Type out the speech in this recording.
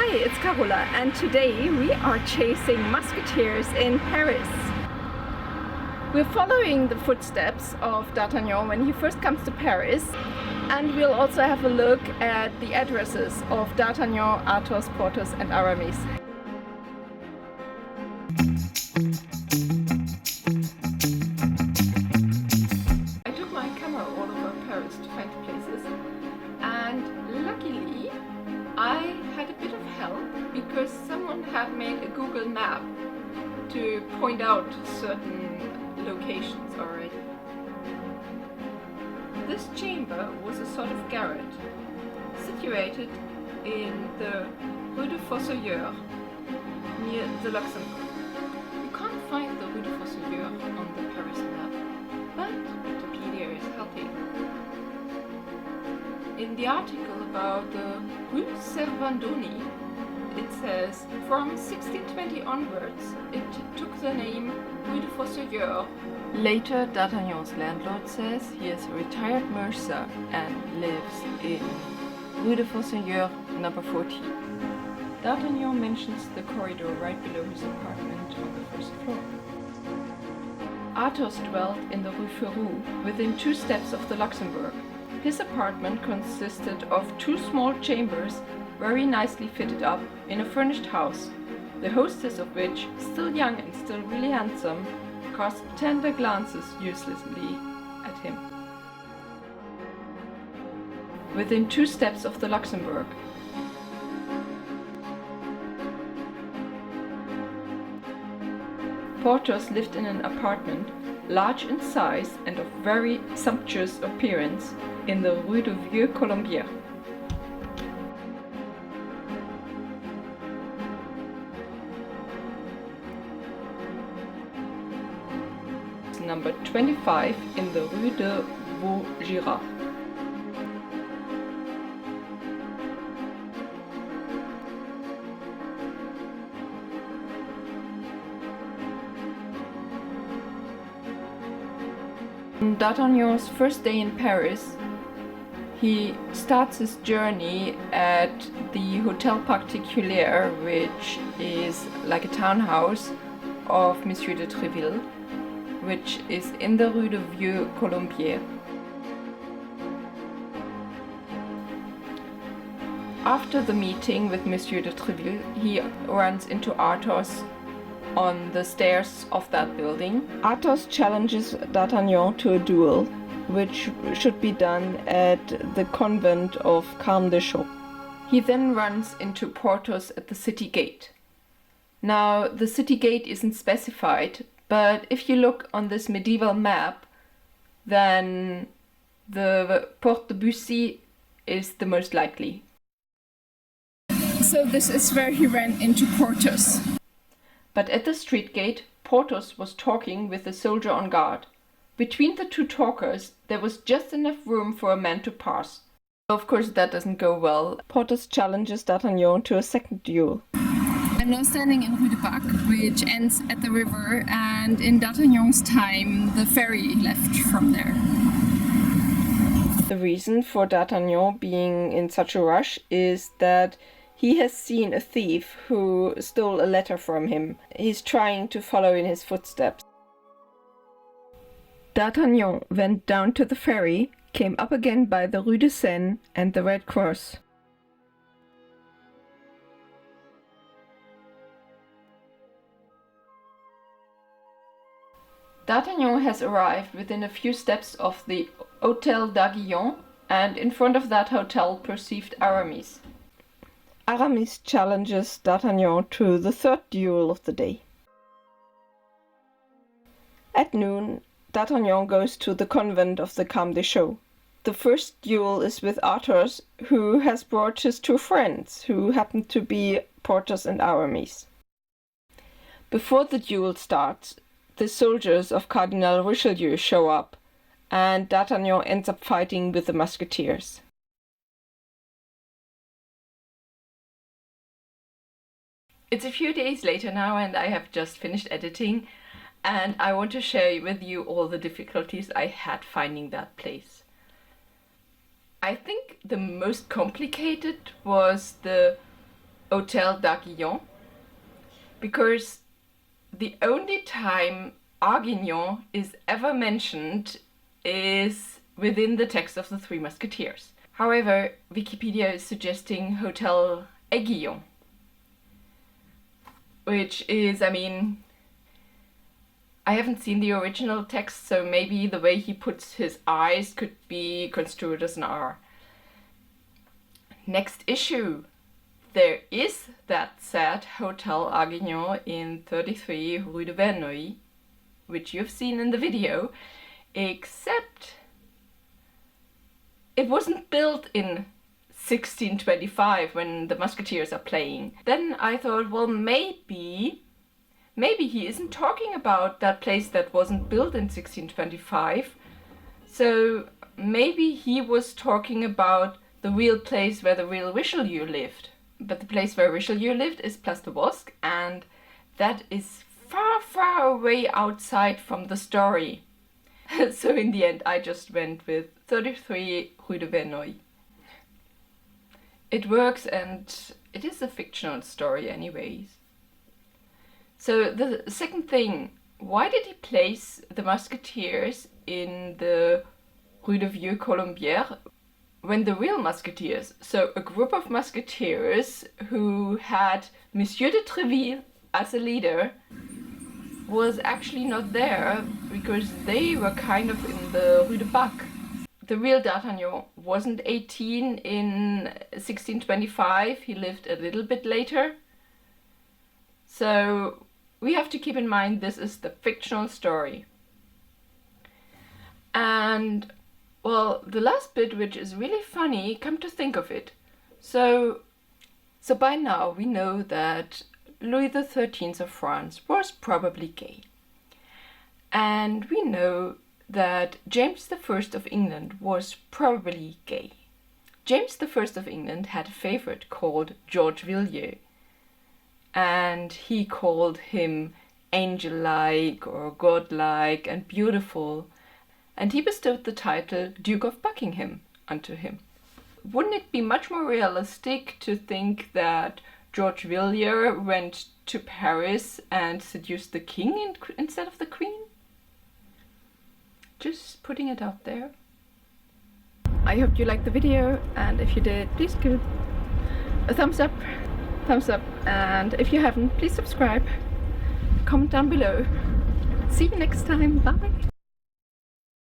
Hi, it's Carola, and today we are chasing musketeers in Paris. We're following the footsteps of D'Artagnan when he first comes to Paris, and we'll also have a look at the addresses of D'Artagnan, Athos, Porthos and Aramis. I took my camera all over Paris to find the places, and luckily I had a bit of help because someone had made a Google map to point out certain locations already. This chamber was a sort of garret situated in the Rue de Fossoyeurs near the Luxembourg. You can't find the Rue de Fossoyeurs on the Paris map, but Wikipedia is helping. In the article about the Rue Servandoni, it says from 1620 onwards it took the name Rue de Fossoyeurs. Later, D'Artagnan's landlord says he is a retired mercer and lives in Rue de Fossoyeurs number 14. D'Artagnan mentions the corridor right below his apartment on the first floor. Athos dwelt in the Rue Ferou, within 2 steps of the Luxembourg. His apartment consisted of 2 small chambers, very nicely fitted up in a furnished house, the hostess of which, still young and still really handsome, cast tender glances uselessly at him. Within 2 steps of the Luxembourg. Porthos lived in an apartment, large in size and of very sumptuous appearance, in the Rue de Vieux Colombier. Number 25 in the Rue de Vaugirard. On D'Artagnan's first day in Paris, he starts his journey at the Hotel Particulier, which is like a townhouse of Monsieur de Tréville, which is in the Rue de Vieux Colombier. After the meeting with Monsieur de Tréville, he runs into Athos on the stairs of that building. Athos challenges D'Artagnan to a duel, which should be done at the convent of Carmes-Deschaux. He then runs into Porthos at the city gate. Now, the city gate isn't specified, but if you look on this medieval map, then the Porte de Bussy is the most likely. So this is where he ran into Porthos. But at the street gate, Porthos was talking with a soldier on guard. Between the 2 talkers, there was just enough room for a man to pass. Of course, that doesn't go well. Porthos challenges D'Artagnan to a second duel. I'm now standing in Rue de Bac, which ends at the river, and in D'Artagnan's time, the ferry left from there. The reason for D'Artagnan being in such a rush is that he has seen a thief who stole a letter from him. He's trying to follow in his footsteps. D'Artagnan went down to the ferry, came up again by the Rue de Seine and the Red Cross. D'Artagnan has arrived within a few steps of the Hôtel d'Aiguillon, and in front of that hotel perceived Aramis. Aramis challenges D'Artagnan to the 3rd duel of the day. At noon, D'Artagnan goes to the convent of the Carmes-Deschaux. The first duel is with Athos, who has brought his 2 friends, who happen to be Porthos and Aramis. Before the duel starts, the soldiers of Cardinal Richelieu show up, and D'Artagnan ends up fighting with the musketeers. It's a few days later now, and I have just finished editing, and I want to share with you all the difficulties I had finding that place. I think the most complicated was the Hotel d'Arguillon, because the only time Arguillon is ever mentioned is within the text of the Three Musketeers. However, Wikipedia is suggesting Hotel Aiguillon, which is, I mean, I haven't seen the original text, so maybe the way he puts his eyes could be construed as an R. Next issue. There is that sad Hotel Arguillon in 33 Rue de Verneuil, which you've seen in the video, except it wasn't built in 1625 when the Musketeers are playing. Then I thought, well, maybe he isn't talking about that place that wasn't built in 1625. So maybe he was talking about the real place where the real Richelieu lived. But the place where Richelieu lived is Place de Bosque, and that is far, far away outside from the story. So in the end I just went with 33 Rue de Verneuil. It works, and it is a fictional story anyways. So the second thing, why did he place the Musketeers in the Rue de Vieux Colombière when the real Musketeers, so a group of Musketeers who had Monsieur de Treville as a leader, was actually not there because they were kind of in the Rue de Bac. The real D'Artagnan wasn't 18 in 1625, he lived a little bit later. So we have to keep in mind this is the fictional story. And well, the last bit, which is really funny, come to think of it. So by now we know that Louis XIII of France was probably gay. And we know that James I of England was probably gay. James I of England had a favorite called George Villiers, and he called him angel-like or godlike and beautiful, and he bestowed the title Duke of Buckingham unto him. Wouldn't it be much more realistic to think that George Villiers went to Paris and seduced the king instead of the queen? Just putting it out there. I hope you liked the video, and if you did, please give it a thumbs up, and if you haven't, please subscribe, comment down below. See you next time, bye!